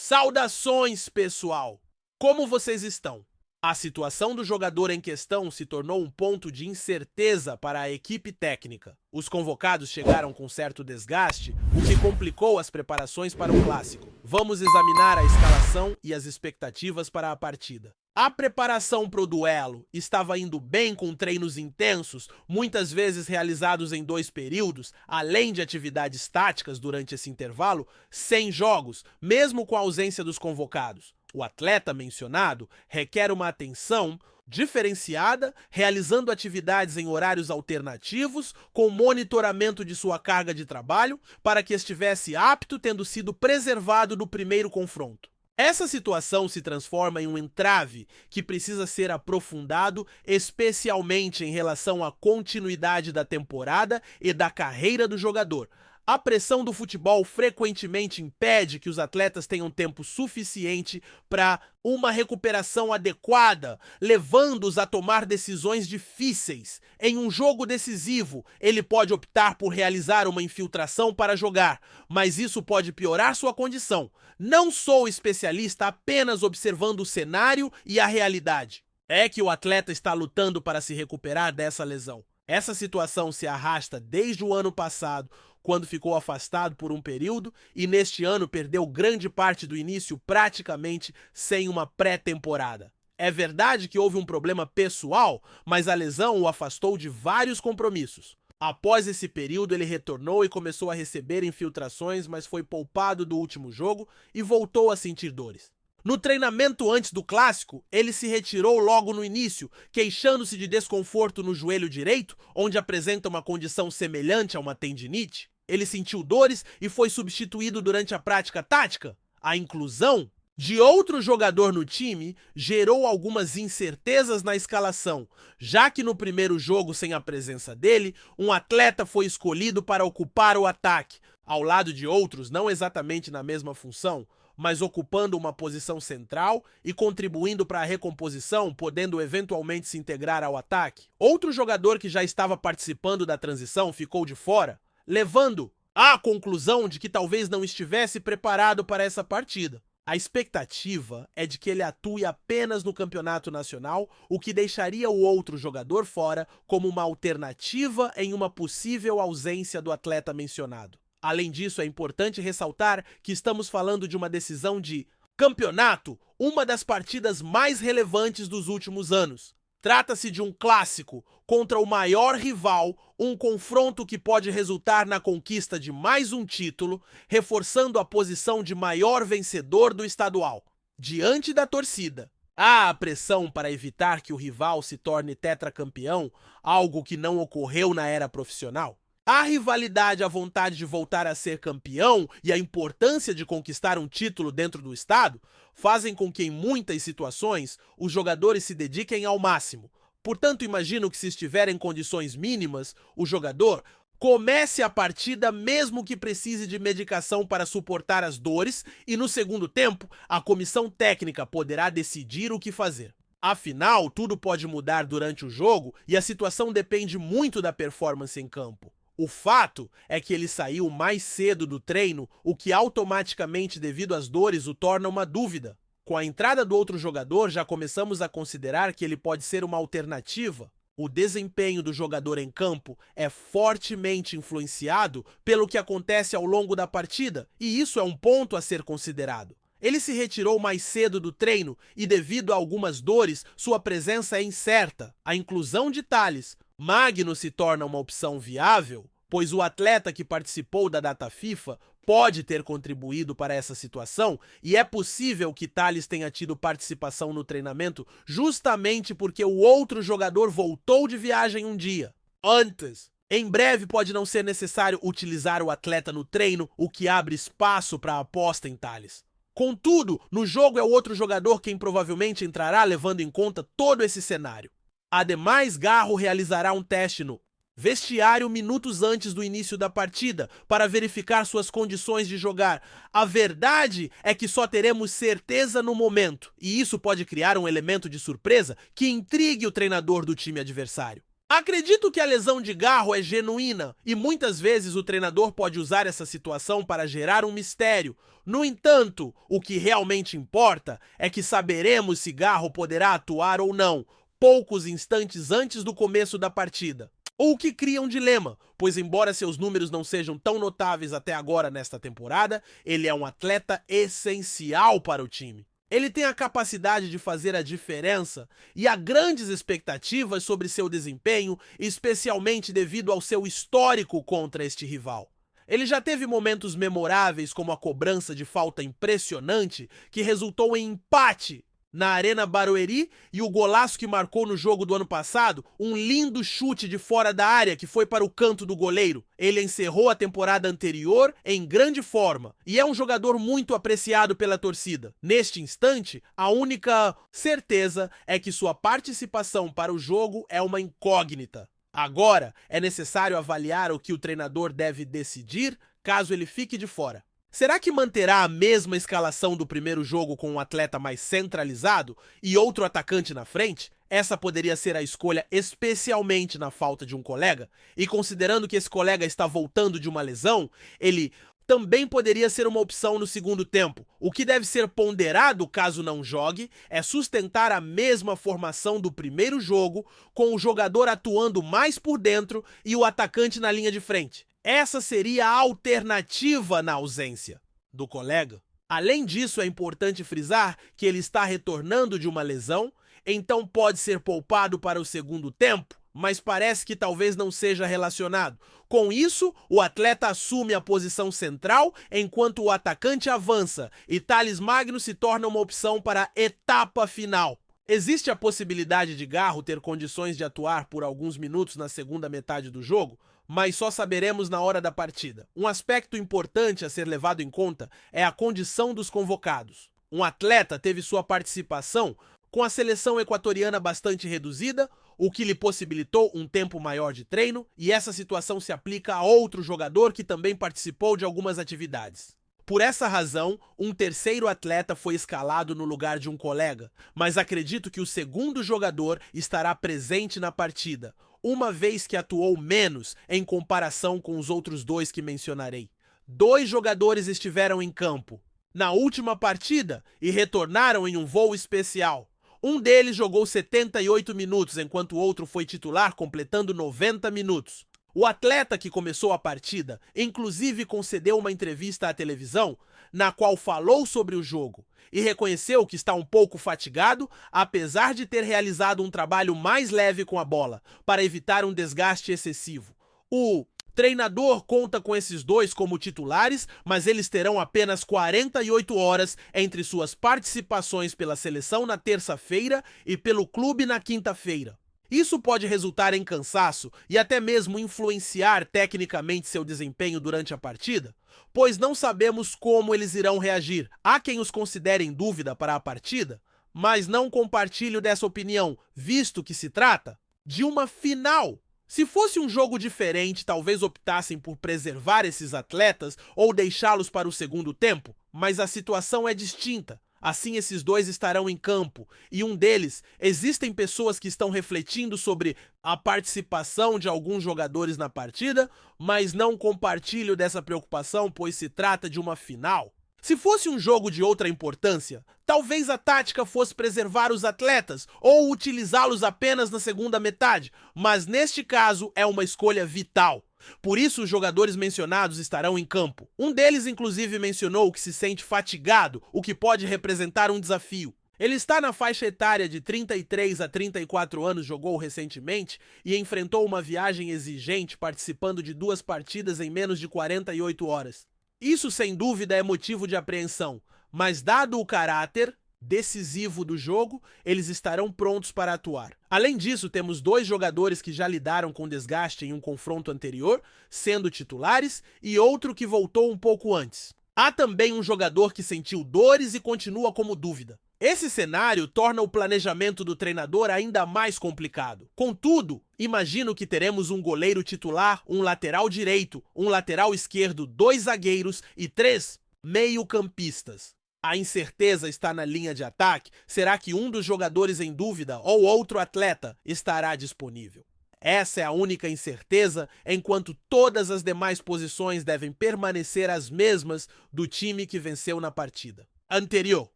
Saudações, pessoal! Como vocês estão? A situação do jogador em questão se tornou um ponto de incerteza para a equipe técnica. Os convocados chegaram com certo desgaste, o que complicou as preparações para o clássico. Vamos examinar a escalação e as expectativas para a partida. A preparação para o duelo estava indo bem com treinos intensos, muitas vezes realizados em 2 períodos, além de atividades táticas durante esse intervalo, sem jogos, mesmo com a ausência dos convocados. O atleta mencionado requer uma atenção diferenciada, realizando atividades em horários alternativos, com monitoramento de sua carga de trabalho, para que estivesse apto, tendo sido preservado do primeiro confronto. Essa situação se transforma em um entrave que precisa ser aprofundado, especialmente em relação à continuidade da temporada e da carreira do jogador. A pressão do futebol frequentemente impede que os atletas tenham tempo suficiente para uma recuperação adequada, levando-os a tomar decisões difíceis. Em um jogo decisivo, ele pode optar por realizar uma infiltração para jogar, mas isso pode piorar sua condição. Não sou especialista, apenas observando o cenário e a realidade. É que o atleta está lutando para se recuperar dessa lesão. Essa situação se arrasta desde o ano passado, quando ficou afastado por um período e neste ano perdeu grande parte do início praticamente sem uma pré-temporada. É verdade que houve um problema pessoal, mas a lesão o afastou de vários compromissos. Após esse período, ele retornou e começou a receber infiltrações, mas foi poupado do último jogo e voltou a sentir dores. No treinamento antes do clássico, ele se retirou logo no início, queixando-se de desconforto no joelho direito, onde apresenta uma condição semelhante a uma tendinite. Ele sentiu dores e foi substituído durante a prática tática. A inclusão de outro jogador no time gerou algumas incertezas na escalação, já que no primeiro jogo sem a presença dele, um atleta foi escolhido para ocupar o ataque, ao lado de outros não exatamente na mesma função, mas ocupando uma posição central e contribuindo para a recomposição, podendo eventualmente se integrar ao ataque. Outro jogador que já estava participando da transição ficou de fora, levando à conclusão de que talvez não estivesse preparado para essa partida. A expectativa é de que ele atue apenas no campeonato nacional, o que deixaria o outro jogador fora como uma alternativa em uma possível ausência do atleta mencionado. Além disso, é importante ressaltar que estamos falando de uma decisão de campeonato, uma das partidas mais relevantes dos últimos anos. Trata-se de um clássico contra o maior rival, um confronto que pode resultar na conquista de mais um título, reforçando a posição de maior vencedor do estadual. Diante da torcida, há a pressão para evitar que o rival se torne tetracampeão, algo que não ocorreu na era profissional. A rivalidade, a vontade de voltar a ser campeão e a importância de conquistar um título dentro do estado fazem com que, em muitas situações, os jogadores se dediquem ao máximo. Portanto, imagino que, se estiver em condições mínimas, o jogador comece a partida mesmo que precise de medicação para suportar as dores e, no segundo tempo, a comissão técnica poderá decidir o que fazer. Afinal, tudo pode mudar durante o jogo e a situação depende muito da performance em campo. O fato é que ele saiu mais cedo do treino, o que automaticamente, devido às dores, o torna uma dúvida. Com a entrada do outro jogador, já começamos a considerar que ele pode ser uma alternativa. O desempenho do jogador em campo é fortemente influenciado pelo que acontece ao longo da partida, e isso é um ponto a ser considerado. Ele se retirou mais cedo do treino e, devido a algumas dores, sua presença é incerta. A inclusão de Thales Magno se torna uma opção viável, pois o atleta que participou da data FIFA pode ter contribuído para essa situação e é possível que Thales tenha tido participação no treinamento justamente porque o outro jogador voltou de viagem um dia antes. Em breve pode não ser necessário utilizar o atleta no treino, o que abre espaço para a aposta em Thales. Contudo, no jogo é o outro jogador quem provavelmente entrará, levando em conta todo esse cenário. Ademais, Garro realizará um teste no vestiário minutos antes do início da partida para verificar suas condições de jogar. A verdade é que só teremos certeza no momento, e isso pode criar um elemento de surpresa que intrigue o treinador do time adversário. Acredito que a lesão de Garro é genuína e muitas vezes o treinador pode usar essa situação para gerar um mistério. No entanto, o que realmente importa é que saberemos se Garro poderá atuar ou não, poucos instantes antes do começo da partida. O que cria um dilema, pois embora seus números não sejam tão notáveis até agora nesta temporada, ele é um atleta essencial para o time. Ele tem a capacidade de fazer a diferença e há grandes expectativas sobre seu desempenho, especialmente devido ao seu histórico contra este rival. Ele já teve momentos memoráveis, como a cobrança de falta impressionante que resultou em empate na Arena Barueri e o golaço que marcou no jogo do ano passado, um lindo chute de fora da área que foi para o canto do goleiro. Ele encerrou a temporada anterior em grande forma e é um jogador muito apreciado pela torcida. Neste instante, a única certeza é que sua participação para o jogo é uma incógnita. Agora, é necessário avaliar o que o treinador deve decidir caso ele fique de fora. Será que manterá a mesma escalação do primeiro jogo com um atleta mais centralizado e outro atacante na frente? Essa poderia ser a escolha, especialmente na falta de um colega, e considerando que esse colega está voltando de uma lesão, ele também poderia ser uma opção no segundo tempo. O que deve ser ponderado caso não jogue é sustentar a mesma formação do primeiro jogo, com o jogador atuando mais por dentro e o atacante na linha de frente. Essa seria a alternativa na ausência do colega. Além disso, é importante frisar que ele está retornando de uma lesão, então pode ser poupado para o segundo tempo, mas parece que talvez não seja relacionado. Com isso, o atleta assume a posição central enquanto o atacante avança e Thales Magno se torna uma opção para a etapa final. Existe a possibilidade de Garro ter condições de atuar por alguns minutos na segunda metade do jogo, mas só saberemos na hora da partida. Um aspecto importante a ser levado em conta é a condição dos convocados. Um atleta teve sua participação com a seleção equatoriana bastante reduzida, o que lhe possibilitou um tempo maior de treino, e essa situação se aplica a outro jogador que também participou de algumas atividades. Por essa razão, um terceiro atleta foi escalado no lugar de um colega, mas acredito que o segundo jogador estará presente na partida, uma vez que atuou menos em comparação com os outros dois que mencionarei. 2 jogadores estiveram em campo na última partida e retornaram em um voo especial. Um deles jogou 78 minutos, enquanto o outro foi titular, completando 90 minutos. O atleta que começou a partida, inclusive, concedeu uma entrevista à televisão, na qual falou sobre o jogo e reconheceu que está um pouco fatigado, apesar de ter realizado um trabalho mais leve com a bola, para evitar um desgaste excessivo. O treinador conta com esses dois como titulares, mas eles terão apenas 48 horas entre suas participações pela seleção na terça-feira e pelo clube na quinta-feira. Isso pode resultar em cansaço e até mesmo influenciar tecnicamente seu desempenho durante a partida, pois não sabemos como eles irão reagir. Há quem os considere em dúvida para a partida, mas não compartilho dessa opinião, visto que se trata de uma final. Se fosse um jogo diferente, talvez optassem por preservar esses atletas ou deixá-los para o segundo tempo, mas a situação é distinta. Assim, esses dois estarão em campo, e um deles, existem pessoas que estão refletindo sobre a participação de alguns jogadores na partida, mas não compartilho dessa preocupação, pois se trata de uma final. Se fosse um jogo de outra importância, talvez a tática fosse preservar os atletas ou utilizá-los apenas na segunda metade, mas neste caso é uma escolha vital. Por isso, os jogadores mencionados estarão em campo. Um deles, inclusive, mencionou que se sente fatigado, o que pode representar um desafio. Ele está na faixa etária de 33 a 34 anos, jogou recentemente e enfrentou uma viagem exigente, participando de 2 partidas em menos de 48 horas. Isso, sem dúvida, é motivo de apreensão, mas dado o caráter decisivo do jogo, eles estarão prontos para atuar. Além disso, temos 2 jogadores que já lidaram com desgaste em um confronto anterior, sendo titulares, e outro que voltou um pouco antes. Há também um jogador que sentiu dores e continua como dúvida. Esse cenário torna o planejamento do treinador ainda mais complicado. Contudo, imagino que teremos um goleiro titular, um lateral direito, um lateral esquerdo, 2 zagueiros e 3 meio-campistas. A incerteza está na linha de ataque. Será que um dos jogadores em dúvida ou outro atleta estará disponível? Essa é a única incerteza, enquanto todas as demais posições devem permanecer as mesmas do time que venceu na partida anterior.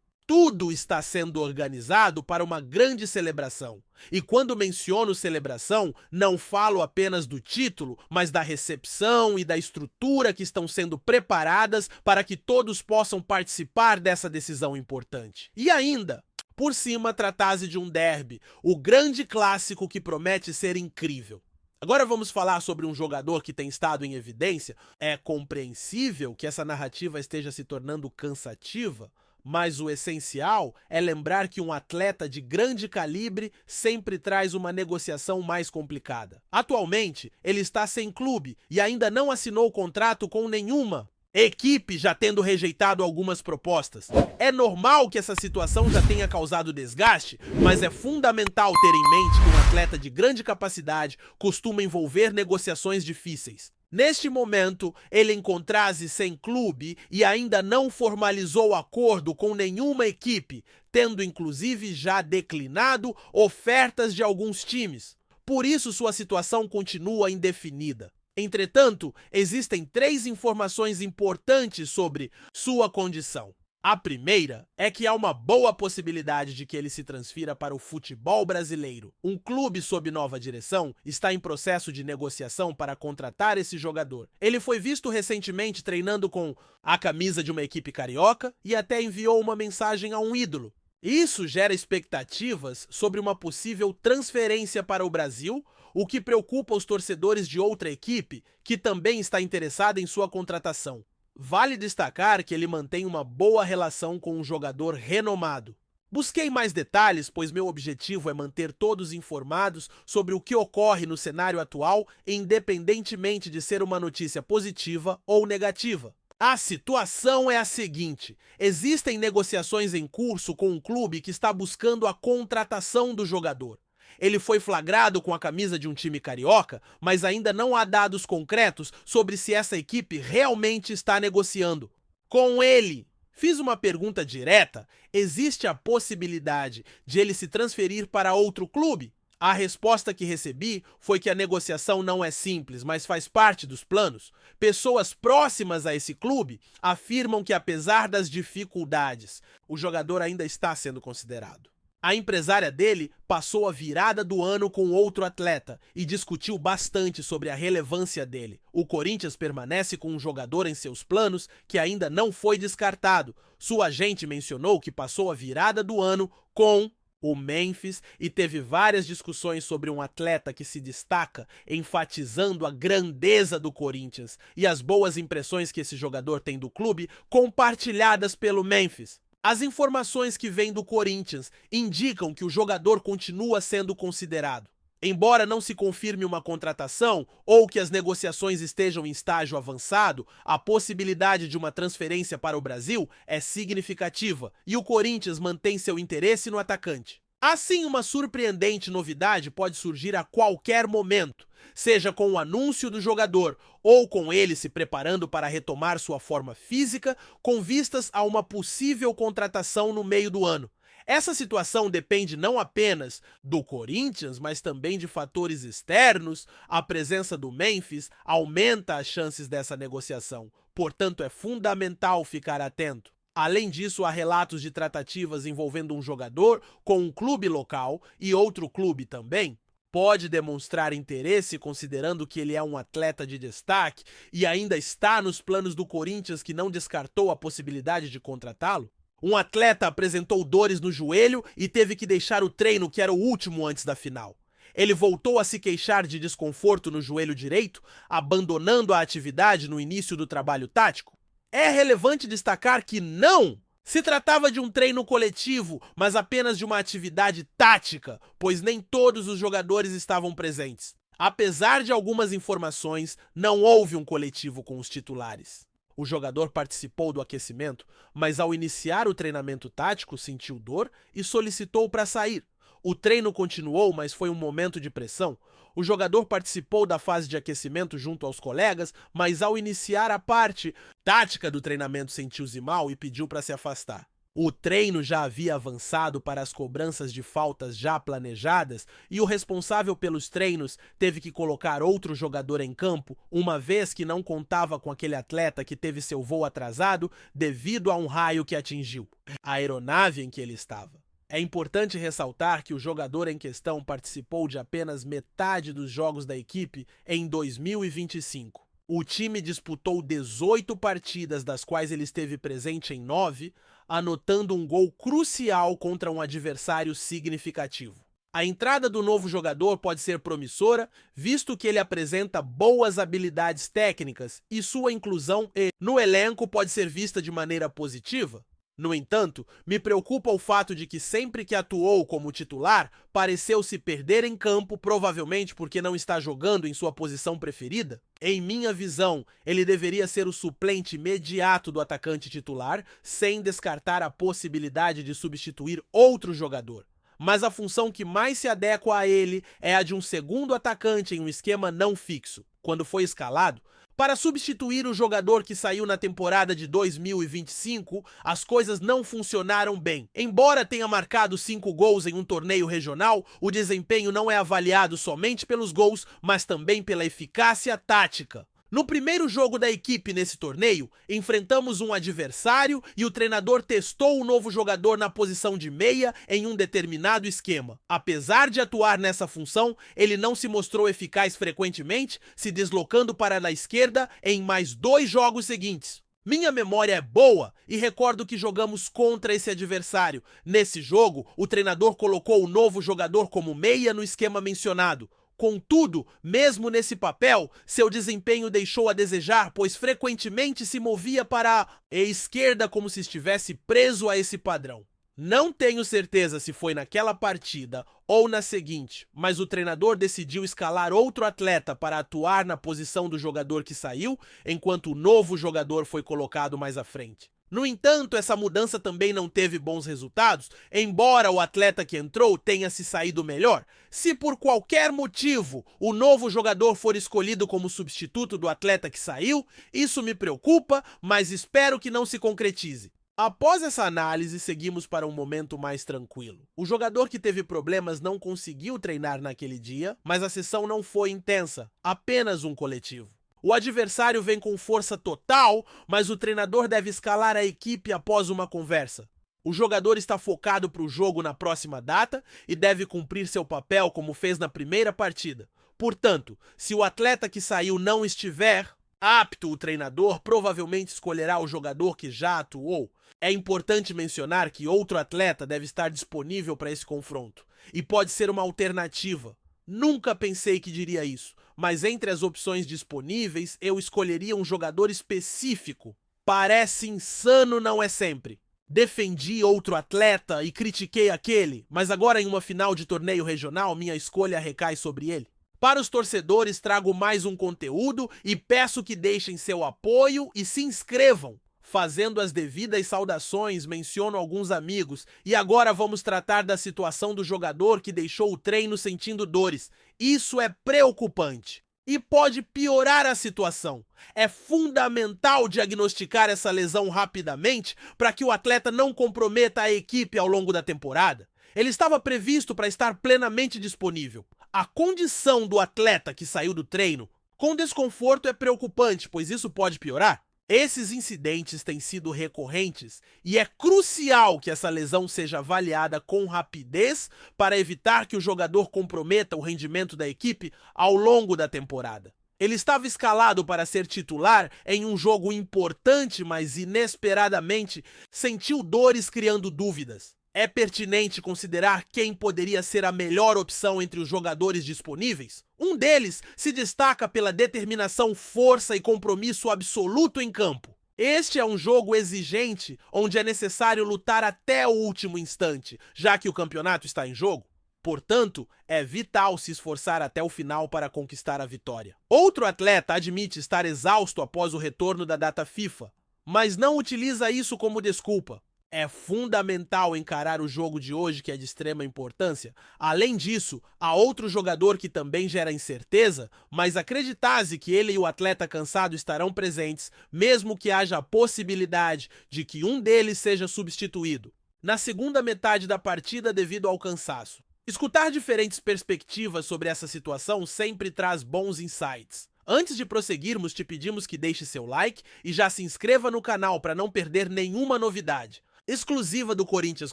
Tudo está sendo organizado para uma grande celebração. E quando menciono celebração, não falo apenas do título, mas da recepção e da estrutura que estão sendo preparadas para que todos possam participar dessa decisão importante. E ainda, por cima, trata-se de um derby, o grande clássico que promete ser incrível. Agora vamos falar sobre um jogador que tem estado em evidência. É compreensível que essa narrativa esteja se tornando cansativa, mas o essencial é lembrar que um atleta de grande calibre sempre traz uma negociação mais complicada. Atualmente, ele está sem clube e ainda não assinou contrato com nenhuma equipe, já tendo rejeitado algumas propostas. É normal que essa situação já tenha causado desgaste, mas é fundamental ter em mente que um atleta de grande capacidade costuma envolver negociações difíceis. Neste momento, ele encontra-se sem clube e ainda não formalizou acordo com nenhuma equipe, tendo inclusive já declinado ofertas de alguns times. Por isso, sua situação continua indefinida. Entretanto, existem 3 informações importantes sobre sua condição. A primeira é que há uma boa possibilidade de que ele se transfira para o futebol brasileiro. Um clube sob nova direção está em processo de negociação para contratar esse jogador. Ele foi visto recentemente treinando com a camisa de uma equipe carioca e até enviou uma mensagem a um ídolo. Isso gera expectativas sobre uma possível transferência para o Brasil, o que preocupa os torcedores de outra equipe que também está interessada em sua contratação. Vale destacar que ele mantém uma boa relação com um jogador renomado. Busquei mais detalhes, pois meu objetivo é manter todos informados sobre o que ocorre no cenário atual, independentemente de ser uma notícia positiva ou negativa. A situação é a seguinte: existem negociações em curso com um clube que está buscando a contratação do jogador. Ele foi flagrado com a camisa de um time carioca, mas ainda não há dados concretos sobre se essa equipe realmente está negociando com ele. Fiz uma pergunta direta: existe a possibilidade de ele se transferir para outro clube? A resposta que recebi foi que a negociação não é simples, mas faz parte dos planos. Pessoas próximas a esse clube afirmam que, apesar das dificuldades, o jogador ainda está sendo considerado. A empresária dele passou a virada do ano com outro atleta e discutiu bastante sobre a relevância dele. O Corinthians permanece com um jogador em seus planos que ainda não foi descartado. Sua agente mencionou que passou a virada do ano com o Memphis e teve várias discussões sobre um atleta que se destaca, enfatizando a grandeza do Corinthians e as boas impressões que esse jogador tem do clube, compartilhadas pelo Memphis. As informações que vêm do Corinthians indicam que o jogador continua sendo considerado. Embora não se confirme uma contratação ou que as negociações estejam em estágio avançado, a possibilidade de uma transferência para o Brasil é significativa e o Corinthians mantém seu interesse no atacante. Assim, uma surpreendente novidade pode surgir a qualquer momento, seja com o anúncio do jogador ou com ele se preparando para retomar sua forma física, com vistas a uma possível contratação no meio do ano. Essa situação depende não apenas do Corinthians, mas também de fatores externos. A presença do Memphis aumenta as chances dessa negociação, portanto é fundamental ficar atento. Além disso, há relatos de tratativas envolvendo um jogador com um clube local e outro clube também. Pode demonstrar interesse considerando que ele é um atleta de destaque e ainda está nos planos do Corinthians, que não descartou a possibilidade de contratá-lo? Um atleta apresentou dores no joelho e teve que deixar o treino, que era o último antes da final. Ele voltou a se queixar de desconforto no joelho direito, abandonando a atividade no início do trabalho tático? É relevante destacar que não se tratava de um treino coletivo, mas apenas de uma atividade tática, pois nem todos os jogadores estavam presentes. Apesar de algumas informações, não houve um coletivo com os titulares. O jogador participou do aquecimento, mas ao iniciar o treinamento tático sentiu dor e solicitou para sair. O treino continuou, mas foi um momento de pressão. O jogador participou da fase de aquecimento junto aos colegas, mas ao iniciar a parte tática do treinamento sentiu-se mal e pediu para se afastar. O treino já havia avançado para as cobranças de faltas já planejadas e o responsável pelos treinos teve que colocar outro jogador em campo, uma vez que não contava com aquele atleta que teve seu voo atrasado devido a um raio que atingiu a aeronave em que ele estava. É importante ressaltar que o jogador em questão participou de apenas metade dos jogos da equipe em 2025. O time disputou 18 partidas, das quais ele esteve presente em 9, anotando um gol crucial contra um adversário significativo. A entrada do novo jogador pode ser promissora, visto que ele apresenta boas habilidades técnicas e sua inclusão no elenco pode ser vista de maneira positiva. No entanto, me preocupa o fato de que sempre que atuou como titular, pareceu se perder em campo, provavelmente porque não está jogando em sua posição preferida. Em minha visão, ele deveria ser o suplente imediato do atacante titular, sem descartar a possibilidade de substituir outro jogador. Mas a função que mais se adequa a ele é a de um segundo atacante em um esquema não fixo. Quando foi escalado, para substituir o jogador que saiu na temporada de 2025, as coisas não funcionaram bem. Embora tenha marcado 5 gols em um torneio regional, o desempenho não é avaliado somente pelos gols, mas também pela eficácia tática. No primeiro jogo da equipe nesse torneio, enfrentamos um adversário e o treinador testou o novo jogador na posição de meia em um determinado esquema. Apesar de atuar nessa função, ele não se mostrou eficaz frequentemente, se deslocando para a esquerda em mais 2 jogos seguintes. Minha memória é boa e recordo que jogamos contra esse adversário. Nesse jogo, o treinador colocou o novo jogador como meia no esquema mencionado. Contudo, mesmo nesse papel, seu desempenho deixou a desejar, pois frequentemente se movia para a esquerda como se estivesse preso a esse padrão. Não tenho certeza se foi naquela partida ou na seguinte, mas o treinador decidiu escalar outro atleta para atuar na posição do jogador que saiu, enquanto o novo jogador foi colocado mais à frente. No entanto, essa mudança também não teve bons resultados, embora o atleta que entrou tenha se saído melhor. Se por qualquer motivo o novo jogador for escolhido como substituto do atleta que saiu, isso me preocupa, mas espero que não se concretize. Após essa análise, seguimos para um momento mais tranquilo. O jogador que teve problemas não conseguiu treinar naquele dia, mas a sessão não foi intensa, apenas um coletivo. O adversário vem com força total, mas o treinador deve escalar a equipe após uma conversa. O jogador está focado para o jogo na próxima data e deve cumprir seu papel como fez na primeira partida. Portanto, se o atleta que saiu não estiver apto, o treinador provavelmente escolherá o jogador que já atuou. É importante mencionar que outro atleta deve estar disponível para esse confronto e pode ser uma alternativa. Nunca pensei que diria isso, mas entre as opções disponíveis eu escolheria um jogador específico. Parece insano, não é sempre. Defendi outro atleta e critiquei aquele, mas agora em uma final de torneio regional minha escolha recai sobre ele. Para os torcedores trago mais um conteúdo e peço que deixem seu apoio e se inscrevam. Fazendo as devidas saudações, menciono alguns amigos e agora vamos tratar da situação do jogador que deixou o treino sentindo dores. Isso é preocupante e pode piorar a situação. É fundamental diagnosticar essa lesão rapidamente para que o atleta não comprometa a equipe ao longo da temporada. Ele estava previsto para estar plenamente disponível. A condição do atleta que saiu do treino com desconforto é preocupante, pois isso pode piorar. Esses incidentes têm sido recorrentes e é crucial que essa lesão seja avaliada com rapidez para evitar que o jogador comprometa o rendimento da equipe ao longo da temporada. Ele estava escalado para ser titular em um jogo importante, mas inesperadamente sentiu dores, criando dúvidas. É pertinente considerar quem poderia ser a melhor opção entre os jogadores disponíveis? Um deles se destaca pela determinação, força e compromisso absoluto em campo. Este é um jogo exigente, onde é necessário lutar até o último instante, já que o campeonato está em jogo. Portanto, é vital se esforçar até o final para conquistar a vitória. Outro atleta admite estar exausto após o retorno da data FIFA, mas não utiliza isso como desculpa. É fundamental encarar o jogo de hoje, que é de extrema importância. Além disso, há outro jogador que também gera incerteza, mas acreditar-se que ele e o atleta cansado estarão presentes, mesmo que haja a possibilidade de que um deles seja substituído na segunda metade da partida devido ao cansaço. Escutar diferentes perspectivas sobre essa situação sempre traz bons insights. Antes de prosseguirmos, te pedimos que deixe seu like e já se inscreva no canal para não perder nenhuma novidade exclusiva do Corinthians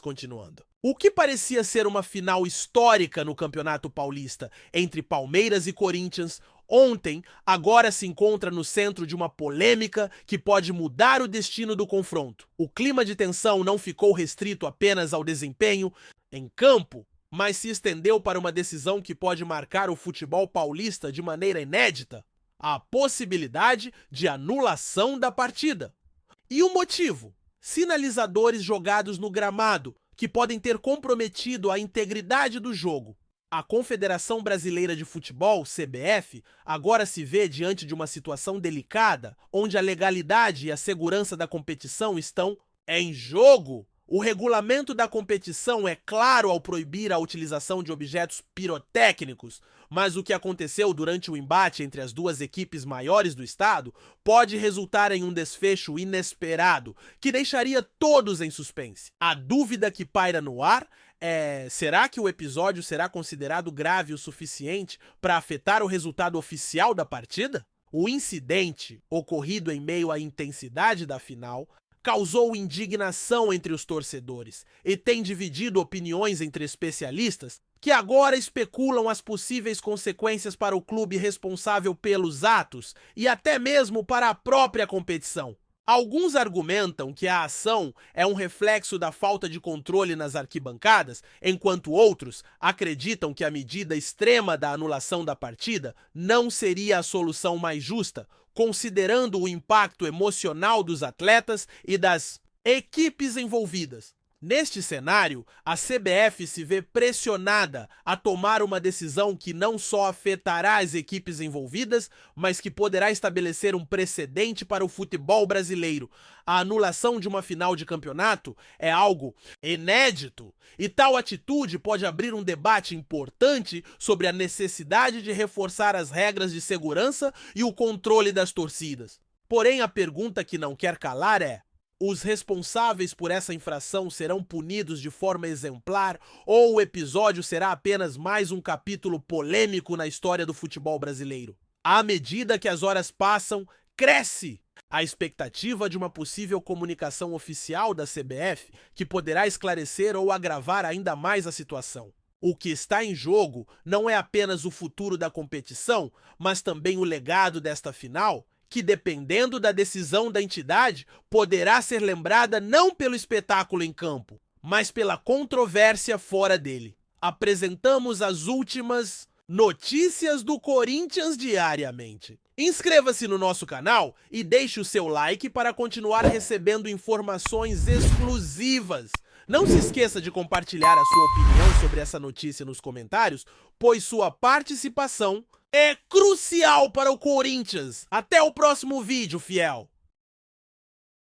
continuando. O que parecia ser uma final histórica no Campeonato Paulista entre Palmeiras e Corinthians, ontem agora se encontra no centro de uma polêmica que pode mudar o destino do confronto. O clima de tensão não ficou restrito apenas ao desempenho em campo, mas se estendeu para uma decisão que pode marcar o futebol paulista de maneira inédita: a possibilidade de anulação da partida. E o motivo? Sinalizadores jogados no gramado, que podem ter comprometido a integridade do jogo. A Confederação Brasileira de Futebol, CBF, agora se vê diante de uma situação delicada, onde a legalidade e a segurança da competição estão em jogo. O regulamento da competição é claro ao proibir a utilização de objetos pirotécnicos, mas o que aconteceu durante o embate entre as duas equipes maiores do estado pode resultar em um desfecho inesperado, que deixaria todos em suspense. A dúvida que paira no ar é: será que o episódio será considerado grave o suficiente para afetar o resultado oficial da partida? O incidente, ocorrido em meio à intensidade da final, causou indignação entre os torcedores e tem dividido opiniões entre especialistas que agora especulam as possíveis consequências para o clube responsável pelos atos e até mesmo para a própria competição. Alguns argumentam que a ação é um reflexo da falta de controle nas arquibancadas, enquanto outros acreditam que a medida extrema da anulação da partida não seria a solução mais justa, considerando o impacto emocional dos atletas e das equipes envolvidas. Neste cenário, a CBF se vê pressionada a tomar uma decisão que não só afetará as equipes envolvidas, mas que poderá estabelecer um precedente para o futebol brasileiro. A anulação de uma final de campeonato é algo inédito, e tal atitude pode abrir um debate importante sobre a necessidade de reforçar as regras de segurança e o controle das torcidas. Porém, a pergunta que não quer calar é: os responsáveis por essa infração serão punidos de forma exemplar ou o episódio será apenas mais um capítulo polêmico na história do futebol brasileiro? À medida que as horas passam, cresce a expectativa de uma possível comunicação oficial da CBF que poderá esclarecer ou agravar ainda mais a situação. O que está em jogo não é apenas o futuro da competição, mas também o legado desta final, que, dependendo da decisão da entidade, poderá ser lembrada não pelo espetáculo em campo, mas pela controvérsia fora dele. Apresentamos as últimas notícias do Corinthians diariamente. Inscreva-se no nosso canal e deixe o seu like para continuar recebendo informações exclusivas. Não se esqueça de compartilhar a sua opinião sobre essa notícia nos comentários, pois sua participação é crucial para o Corinthians. Até o próximo vídeo, fiel!